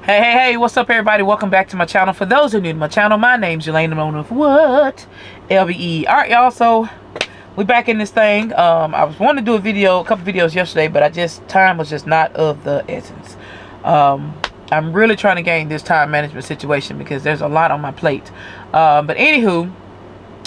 Hey, what's up, everybody? Welcome back to my channel. For those who are new to my channel, my name's Elaine, the owner of what? LBE. Alright, y'all, so we're back in this thing. I was wanting to do a couple videos yesterday, but time was just not of the essence. I'm really trying to gain this time management situation because there's a lot on my plate. But anywho,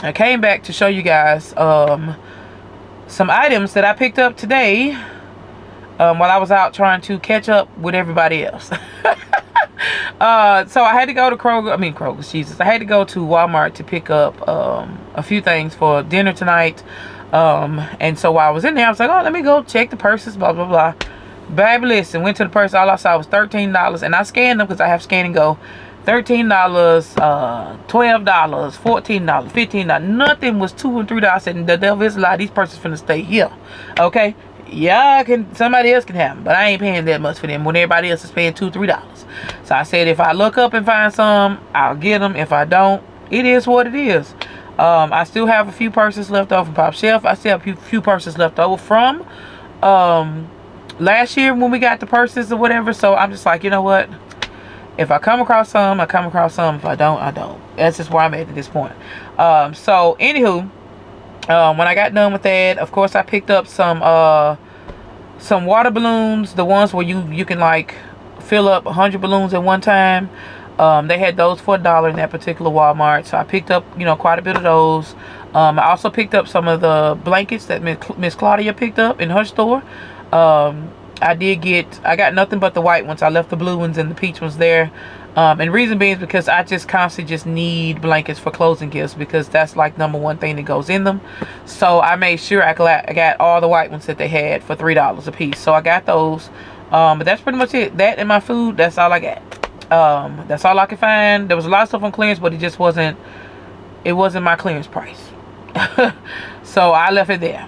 I came back to show you guys some items that I picked up today while I was out trying to catch up with everybody else. So I had to go to Kroger's, Jesus. I had to go to Walmart to pick up a few things for dinner tonight. And so while I was in there, I was like, oh, let me go check the purses, blah, blah, blah. Baby, listen, went to the purse. All I saw was $13. And I scanned them because I have Scan and Go. $13, $12, $14, $15. Nothing was $2 and $3. I said, the devil is a lie. These purses finna stay here. Okay? Yeah, somebody else can have them, but I ain't paying that much for them when everybody else is paying $2, $3. So I said, if I look up and find some, I'll get them. If I don't, it is what it is. I still have a few purses left over from Pop Shelf. I still have a few purses left over from last year when we got the purses or whatever. So I'm just like, you know what? If I come across some, I come across some. If I don't, I don't. That's just where I'm at this point. So anywho, when I got done with that, of course I picked up some water balloons, the ones where you can like fill up 100 balloons at one time. They had those for $1 in that particular Walmart, so I picked up, you know, quite a bit of those. I also picked up some of the blankets that Miss Claudia picked up in her store. I got nothing but the white ones. I left the blue ones and the peach ones there. And reason being is because I just constantly just need blankets for closing gifts, because that's like #1 thing that goes in them. So I made sure I got all the white ones that they had for $3 a piece. So I got those. But that's pretty much it. That and my food, that's all I got. That's all I could find. There was a lot of stuff on clearance, but it wasn't my clearance price. So I left it there.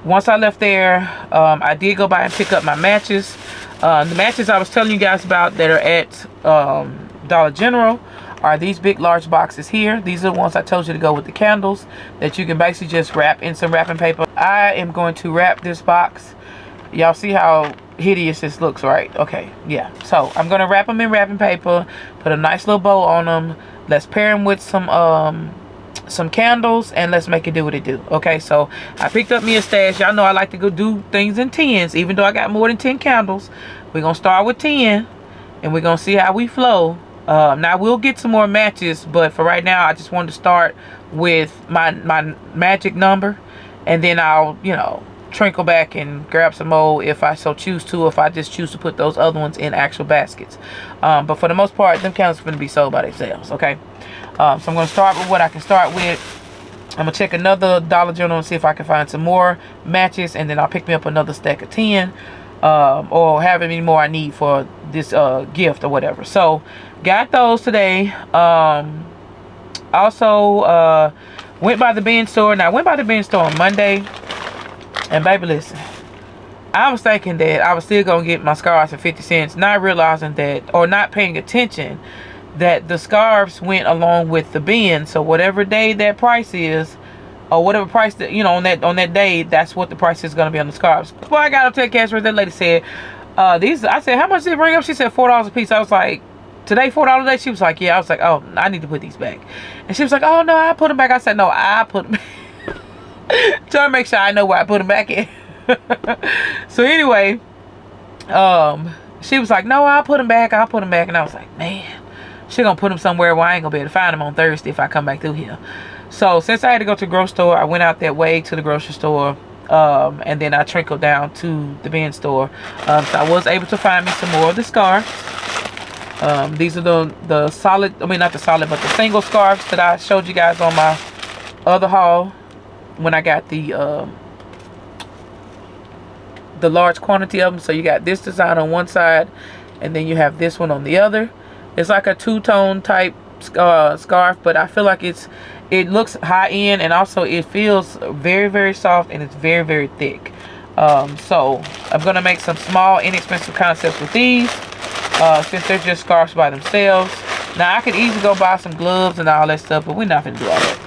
Once I left there, I did go by and pick up my matches. The matches I was telling you guys about that are at Dollar General are these big large boxes here. These are the ones I told you to go with the candles that you can basically just wrap in some wrapping paper. I am going to wrap this box. Y'all see how hideous this looks, right? Okay, yeah. So I'm going to wrap them in wrapping paper, put a nice little bow on them. Let's pair them with some candles, and let's make it do what it do. Okay, so I picked up me a stash. Y'all know I like to go do things in 10s, even though I got more than 10 candles. We're gonna start with 10 and we're gonna see how we flow. Now we'll get some more matches, but for right now I just wanted to start with my magic number, and then I'll, you know, trickle back and grab some more if I so choose to, if I just choose to put those other ones in actual baskets. But for the most part, them candles are going to be sold by themselves. Okay, so I'm going to start with what I can start with. I'm going to check another Dollar General and see if I can find some more matches, and then I'll pick me up another stack of 10 or however many more I need for this gift or whatever. So got those today. Also went by the bin store. Now I went by the bin store on Monday, and baby, listen, I was thinking that I was still gonna get my scarves for 50 cents, not realizing that, or not paying attention that the scarves went along with the bin. So whatever day that price is, or whatever price that, you know, on that day, that's what the price is gonna be on the scarves. Before I got up to the cash register, that lady said, I said, how much did it bring up? She said $4 a piece. I was like, today $4 a day? She was like, yeah. I was like, oh, I need to put these back. And she was like, oh no, I put them back. I said, no, I put them back. Trying to make sure I know where I put them back in. So anyway, she was like, no, I'll put them back. And I was like, man, she gonna put them somewhere where I ain't gonna be able to find them on Thursday if I come back through here. So since I had to go to the grocery store, I went out that way to the grocery store, and then I trickled down to the bin store. So I was able to find me some more of the scarves. These are the solid, I mean not the solid, but the single scarves that I showed you guys on my other haul when I got the large quantity of them. So you got this design on one side, and then you have this one on the other. It's like a two-tone type scarf, but I feel like it looks high-end, and also it feels very, very soft, and it's very, very thick. So I'm gonna make some small, inexpensive concepts with these, since they're just scarves by themselves. Now I could easily go buy some gloves and all that stuff, but we're not gonna do all that.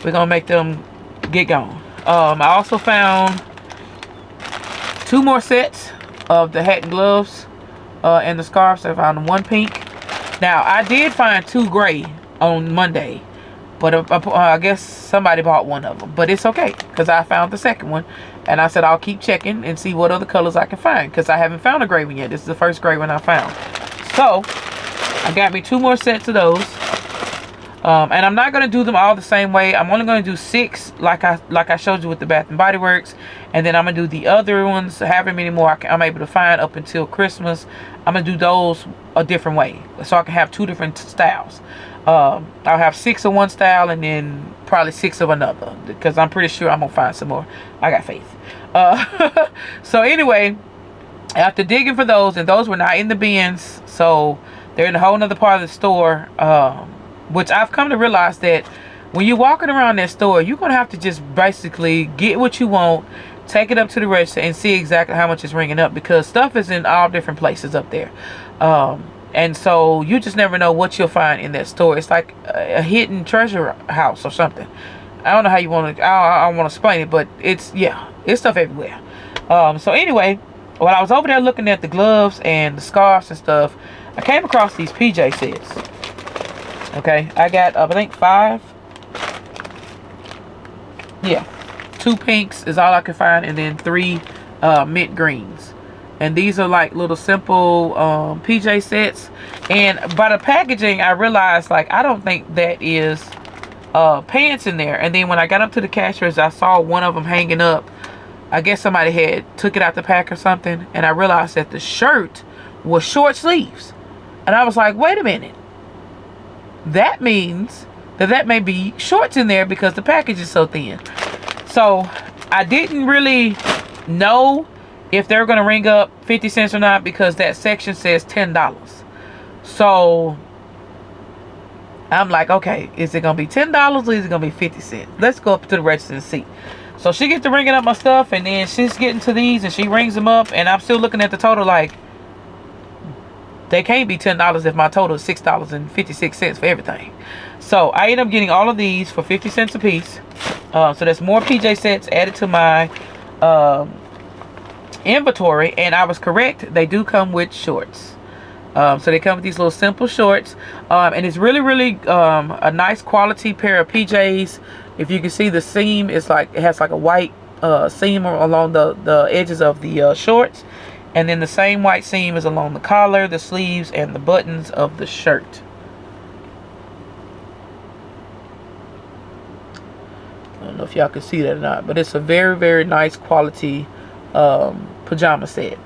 We're gonna make them get going. I also found 2 more sets of the hat and gloves and the scarves. I found 1 pink. Now, I did find 2 gray on Monday, but I guess somebody bought one of them. But it's okay, because I found the second one, and I said I'll keep checking and see what other colors I can find, because I haven't found a gray one yet. This is the first gray one I found. So, I got me 2 more sets of those. And I'm not going to do them all the same way. I'm only going to do 6 like I showed you with the Bath and Body Works. And then I'm going to do the other ones, however many more I'm able to find up until Christmas. I'm going to do those a different way, so I can have 2 different styles. I'll have 6 of one style and then probably 6 of another, because I'm pretty sure I'm going to find some more. I got faith. So anyway, after digging for those, and those were not in the bins, so they're in a whole nother part of the store, which I've come to realize that when you're walking around that store, you're going to have to just basically get what you want, take it up to the register, and see exactly how much it's ringing up, because stuff is in all different places up there. And so you just never know what you'll find in that store. It's like a hidden treasure house or something. I don't know how you want to, I don't want to explain it, but it's stuff everywhere. So anyway, while I was over there looking at the gloves and the scarves and stuff, I came across these PJ sets. Okay, I got I think 5. Yeah, 2 pinks is all I could find, and then 3 mint greens. And these are like little simple PJ sets. And by the packaging, I realized, like, I don't think that is pants in there. And then when I got up to the cash register, I saw one of them hanging up. I guess somebody had took it out the pack or something, and I realized that the shirt was short sleeves. And I was like, wait a minute. That means that may be shorts in there, because the package is so thin. So I didn't really know if they're going to ring up 50 cents or not, because that section says $10. So I'm like, okay, is it going to be $10 or is it going to be 50 cents? Let's go up to the register and see. So she gets to ringing up my stuff, and then she's getting to these, and she rings them up, and I'm still looking at the total like, they can't be $10 if my total is $6.56 for everything. So I end up getting all of these for 50 cents a piece. So there's more PJ sets added to my inventory, and I was correct. They do come with shorts. So they come with these little simple shorts, and it's really a nice quality pair of PJs. If you can see, the seam is like, it has like a white seam along the edges of the shorts. And then the same white seam is along the collar, the sleeves, and the buttons of the shirt. I don't know if y'all can see that or not, but it's a very nice quality pajama set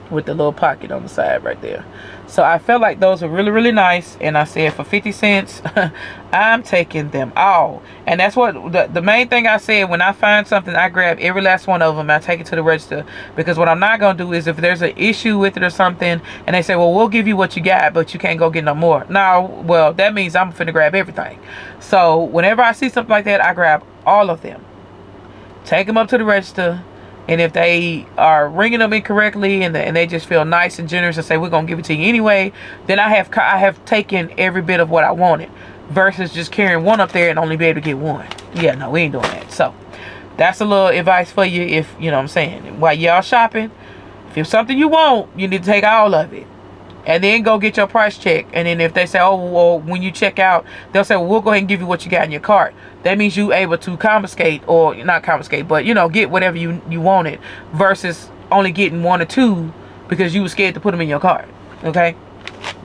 with the little pocket on the side right there. So I felt like those were really nice, and I said for 50 cents I'm taking them all. And that's what the main thing I said. When I find something, I grab every last one of them. I take it to the register, because what I'm not gonna do is, if there's an issue with it or something, and they say, well, we'll give you what you got, but you can't go get no more. No, well, that means I'm finna grab everything. So whenever I see something like that, I grab all of them, take them up to the register. And if they are ringing them incorrectly, and they just feel nice and generous and say, we're going to give it to you anyway, then I have taken every bit of what I wanted, versus just carrying one up there and only be able to get one. Yeah, no, we ain't doing that. So that's a little advice for you, if you know what I'm saying. While y'all shopping, if it's something you want, you need to take all of it. And then go get your price check. And then if they say, oh, well, when you check out, they'll say, well, we'll go ahead and give you what you got in your cart. That means you able to confiscate, or not confiscate, but, you know, get whatever you wanted, versus only getting 1 or 2 because you were scared to put them in your cart. Okay?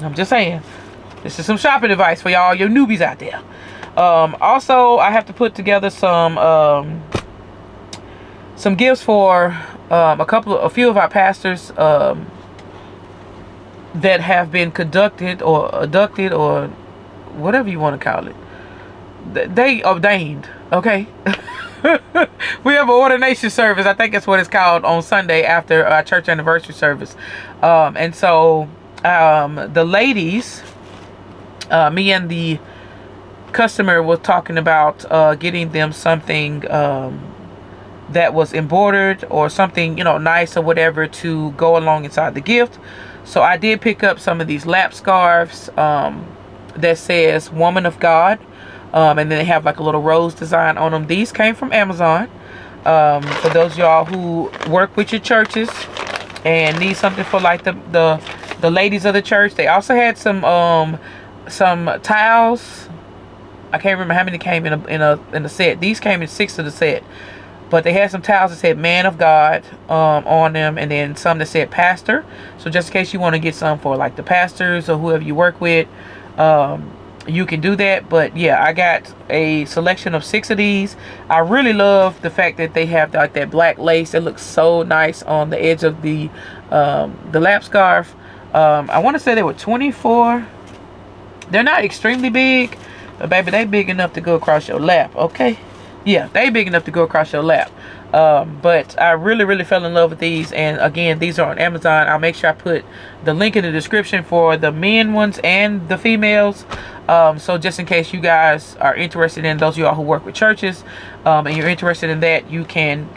I'm just saying. This is some shopping advice for y'all, your newbies out there. Also, I have to put together some gifts for a few of our pastors, that have been conducted or abducted, or whatever you want to call it. They ordained, okay? We have an ordination service, I think that's what it's called, on Sunday after our church anniversary service. And so the ladies, me and the customer was talking about getting them something that was embroidered, or something, you know, nice or whatever, to go along inside the gift. So I did pick up some of these lap scarves that says Woman of God. And then they have like a little rose design on them. These came from Amazon. For those of y'all who work with your churches and need something for like the ladies of the church. They also had some towels. I can't remember how many came in a set. These came in 6 of the set. But they had some towels that said man of God on them, and then some that said pastor. So just in case you want to get some for like the pastors or whoever you work with, you can do that. But yeah, I got a selection of 6 of these. I really love the fact that they have like that black lace that looks so nice on the edge of the lap scarf. I want to say they were 24. They're not extremely big, but baby, they big enough to go across your lap, okay? Yeah, they big enough to go across your lap. But I really fell in love with these. And again, these are on Amazon. I'll make sure I put the link in the description for the men ones and the females. So just in case you guys are interested in, those of y'all who work with churches, and you're interested in that, you can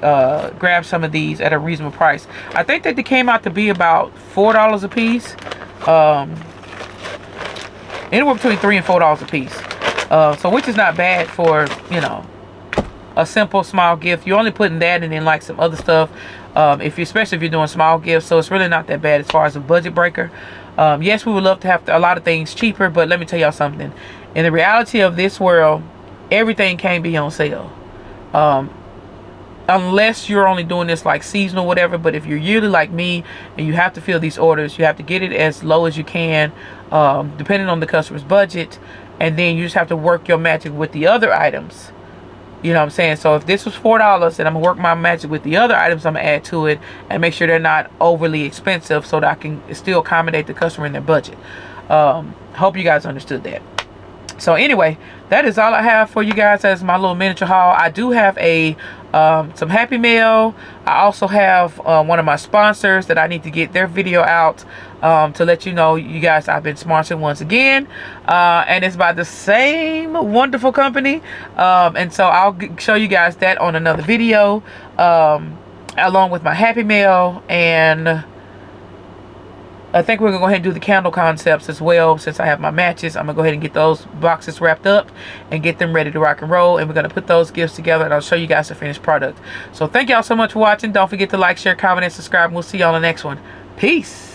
grab some of these at a reasonable price. I think that they came out to be about $4 a piece. Anywhere between $3 and $4 a piece. So which is not bad for, you know, a simple small gift. You're only putting that and then like some other stuff, especially if you're doing small gifts. So it's really not that bad as far as a budget breaker. Yes, we would love to have a lot of things cheaper, but let me tell y'all something. In the reality of this world, everything can't be on sale, unless you're only doing this like seasonal whatever. But if you're yearly like me and you have to fill these orders, you have to get it as low as you can, depending on the customer's budget, and then you just have to work your magic with the other items. You know what I'm saying? So if this was $4, then I'm gonna work my magic with the other items I'm gonna add to it and make sure they're not overly expensive, so that I can still accommodate the customer in their budget. Hope you guys understood that. So anyway, that is all I have for you guys as my little miniature haul. I do have a some Happy Mail. I also have one of my sponsors that I need to get their video out to let you know, you guys, I've been sponsored once again, and it's by the same wonderful company, and so I'll show you guys that on another video, along with my Happy Mail. And I think we're gonna go ahead and do the candle concepts as well. Since I have my matches, I'm gonna go ahead and get those boxes wrapped up and get them ready to rock and roll, and we're gonna put those gifts together, and I'll show you guys the finished product. So thank y'all so much for watching. Don't forget to like, share, comment, and subscribe, and we'll see y'all on the next one. Peace.